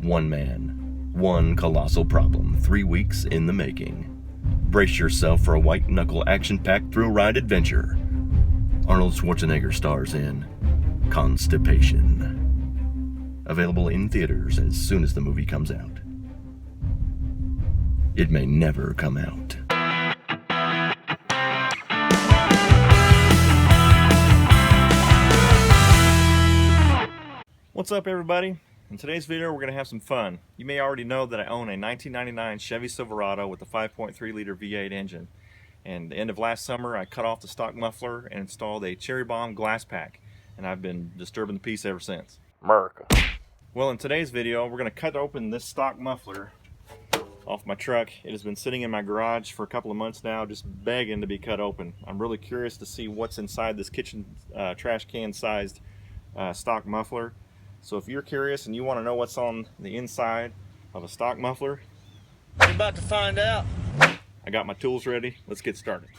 One man, one colossal problem, 3 weeks in the making. Brace yourself for a white-knuckle action-packed thrill-ride adventure. Arnold Schwarzenegger stars in Constipation. Available in theaters as soon as the movie comes out. It may never come out. What's up, everybody? In today's video we're going to have some fun. You may already know that I own a 1999 Chevy Silverado with a 5.3 liter V8 engine. And the end of last summer I cut off the stock muffler and installed a cherry bomb glass pack, and I've been disturbing the peace ever since. America. Well, in today's video we're going to cut open this stock muffler off my truck. It has been sitting in my garage for a couple of months now, just begging to be cut open. I'm really curious to see what's inside this kitchen trash can sized stock muffler. So if you're curious and you want to know what's on the inside of a stock muffler, you're about to find out. I got my tools ready. Let's get started.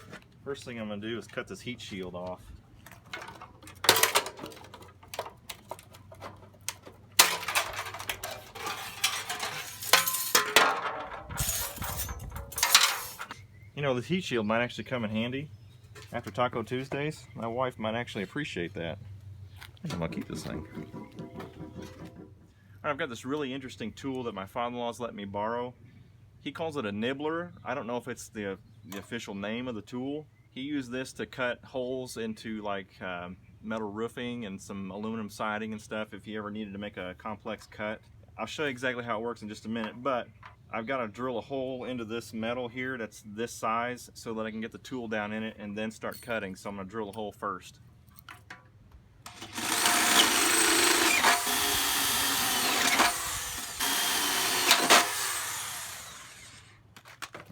First thing I'm going to do is cut this heat shield off. You know, this heat shield might actually come in handy after Taco Tuesdays. My wife might actually appreciate that. I'm going to keep this thing. I've got this really interesting tool that my father-in-law's let me borrow. He calls it a nibbler. I don't know if it's the official name of the tool. He used this to cut holes into like metal roofing and some aluminum siding and stuff if you ever needed to make a complex cut. I'll show you exactly how it works in just a minute, but I've got to drill a hole into this metal here that's this size so that I can get the tool down in it and then start cutting. So I'm going to drill a hole first.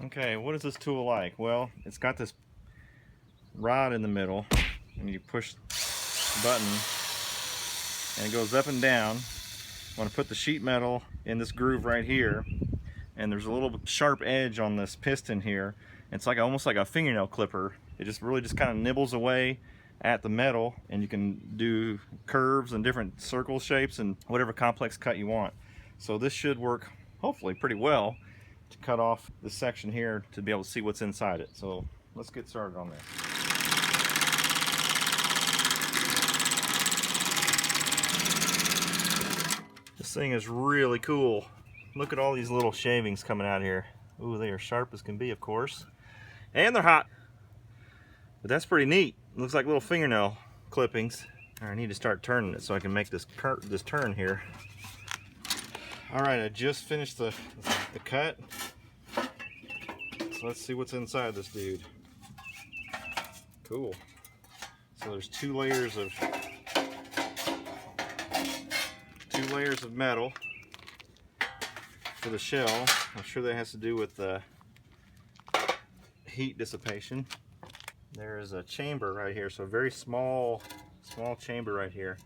Okay, what is this tool like? Well, it's got this rod in the middle, and you push the button and it goes up and down. I'm going to put the sheet metal in this groove right here, and there's a little sharp edge on this piston here. It's like almost like a fingernail clipper. It just really just kind of nibbles away at the metal, and you can do curves and different circle shapes and whatever complex cut you want. So this should work hopefully pretty well to cut off this section here to be able to see what's inside it. So let's get started on this. This thing is really cool. Look at all these little shavings coming out here. Ooh, they are sharp as can be, of course. And they're hot. But that's pretty neat. Looks like little fingernail clippings. I need to start turning it so I can make this turn here. Alright, I just finished the cut. So let's see what's inside this dude. Cool. So there's two layers of metal for the shell. I'm sure that has to do with the heat dissipation. There is a chamber right here, so a very small chamber right here.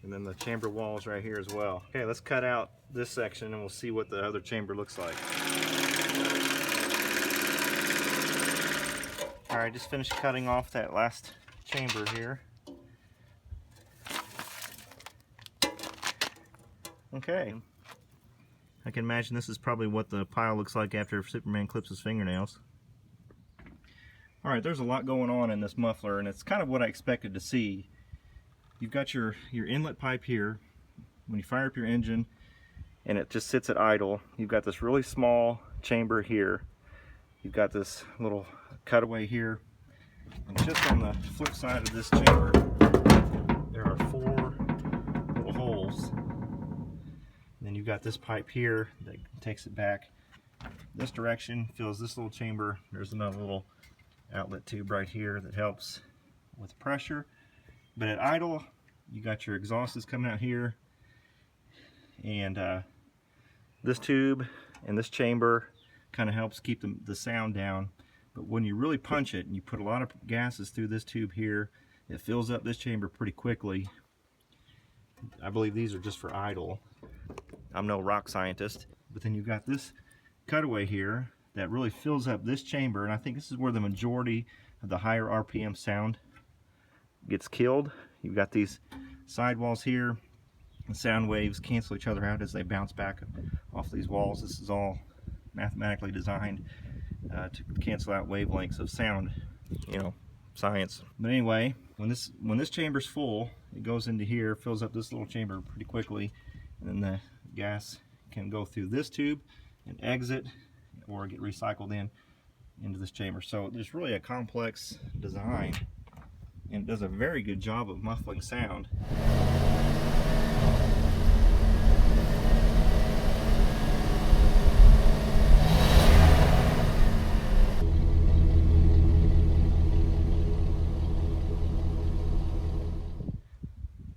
And then the chamber walls right here as well. Okay, let's cut out this section and we'll see what the other chamber looks like. Alright, just finished cutting off that last chamber here. Okay. I can imagine this is probably what the pile looks like after Superman clips his fingernails. Alright, there's a lot going on in this muffler, and it's kind of what I expected to see. You've got your inlet pipe here. When you fire up your engine and it just sits at idle, you've got this really small chamber here. You've got this little cutaway here. And just on the flip side of this chamber, there are 4 little holes. And then you've got this pipe here that takes it back this direction, fills this little chamber. There's another little outlet tube right here that helps with pressure. But at idle, you got your exhaust is coming out here, and this tube and this chamber kind of helps keep the sound down. But when you really punch it and you put a lot of gases through this tube here, it fills up this chamber pretty quickly. I believe these are just for idle. I'm no rock scientist. But then you've got this cutaway here that really fills up this chamber, and I think this is where the majority of the higher RPM sound gets killed. You've got these sidewalls here The sound waves cancel each other out as they bounce back off these walls. This is all mathematically designed to cancel out wavelengths of sound. You know, science. But anyway, when this chamber's full, it goes into here, fills up this little chamber pretty quickly, and then the gas can go through this tube and exit or get recycled into this chamber. So there's really a complex design, and it does a very good job of muffling sound.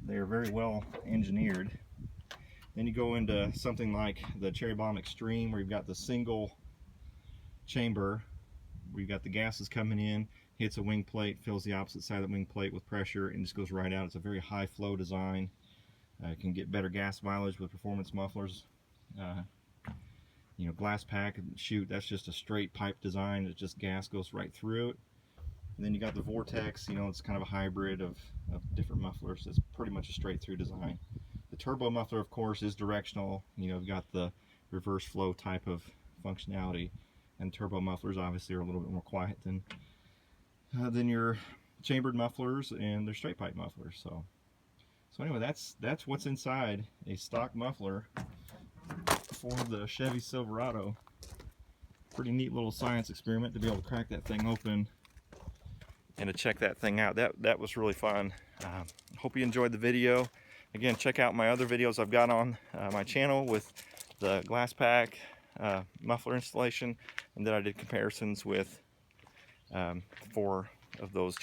They're very well engineered. Then you go into something like the Cherry Bomb Extreme, where you've got the single chamber where you've got the gases coming in, hits a wing plate, fills the opposite side of the wing plate with pressure, and just goes right out. It's a very high flow design. You can get better gas mileage with performance mufflers. You know, glass pack and shoot, that's just a straight pipe design. It's just gas goes right through it. And then you got the Vortex, you know, it's kind of a hybrid of different mufflers. It's pretty much a straight through design. The turbo muffler, of course, is directional. You know, you've got the reverse flow type of functionality, and turbo mufflers obviously are a little bit more quiet than your chambered mufflers and their straight pipe mufflers. So anyway, that's what's inside a stock muffler for the Chevy Silverado. Pretty neat little science experiment to be able to crack that thing open and to check that thing out. That was really fun. Hope you enjoyed the video. Again, check out my other videos I've got on my channel with the glass pack muffler installation, and then I did comparisons with 4 of those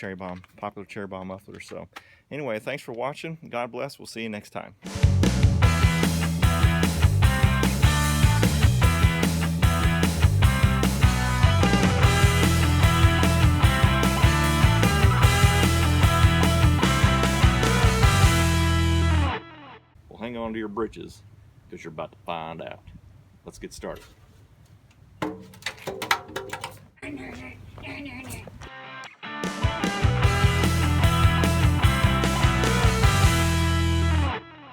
popular Cherry Bomb mufflers. So anyway, thanks for watching. God bless. We'll see you next time. Hang on to your britches, because you're about to find out. Let's get started.